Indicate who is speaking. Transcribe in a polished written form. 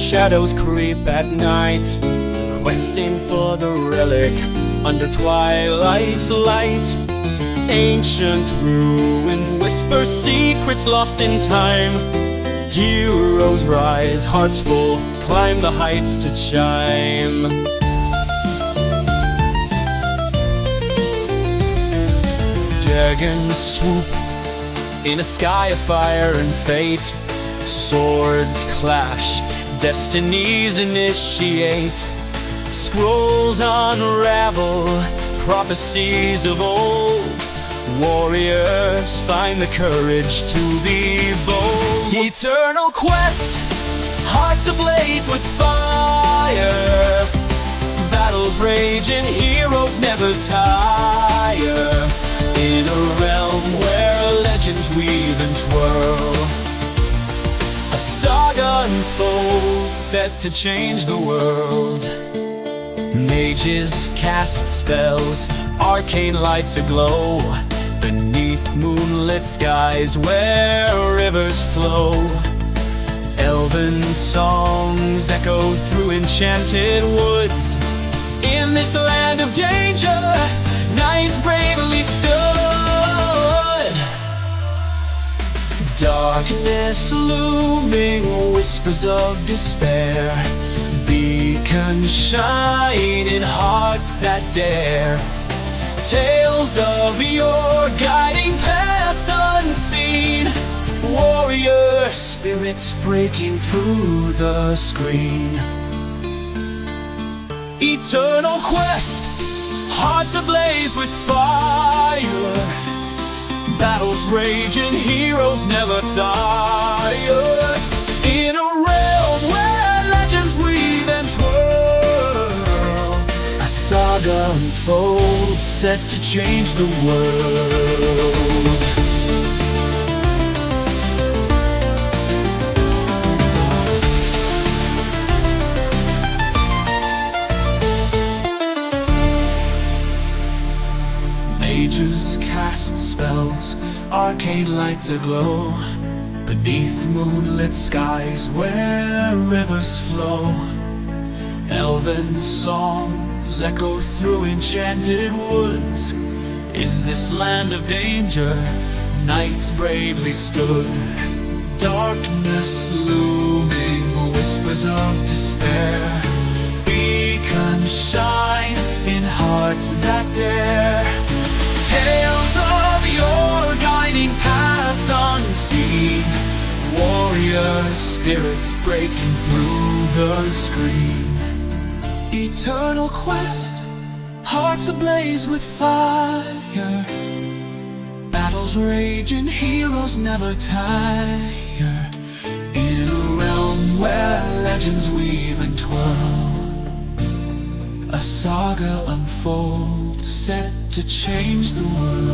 Speaker 1: Shadows creep at night, questing for the relic under twilight's light. Ancient ruins whisper secrets lost in time. Heroes rise, hearts full, climb the heights to chime. Dragons swoop in a sky of fire and fate. Swords clash, destinies initiate. Scrolls unravel, prophecies of old. Warriors find the courage to be bold. Eternal quest, hearts ablaze with fire. Battles raging, heroes never tire. In a realm where legends weave and twirl, a saga unfolds, set to change the world. Mages cast spells, arcane lights aglow, beneath moonlit skies where rivers flow. Elven songs echo through enchanted woods. In this land of danger, knights bravely stood. Darkness looming, whispers of despair. Beacons shine in hearts that dare. Tales of your guiding paths unseen. Warrior spirits breaking through the screen. Eternal quest, hearts ablaze with fire. Battles raging, heroes never tire. In a realm where legends weave and twirl, a saga unfolds, set to change the world. Mages cast spells, arcane lights aglow, beneath moonlit skies where rivers flow. Elven songs echo through enchanted woods. In this land of danger, knights bravely stood. Darkness looming, whispers of despair. Beacons shine in hearts that dare. Tales of your guiding paths unseen. Warrior spirits breaking through the screen. Eternal quest, hearts ablaze with fire. Battles raging, heroes never tire. In a realm where legends weave and twirl, a saga unfolds, set to change the world.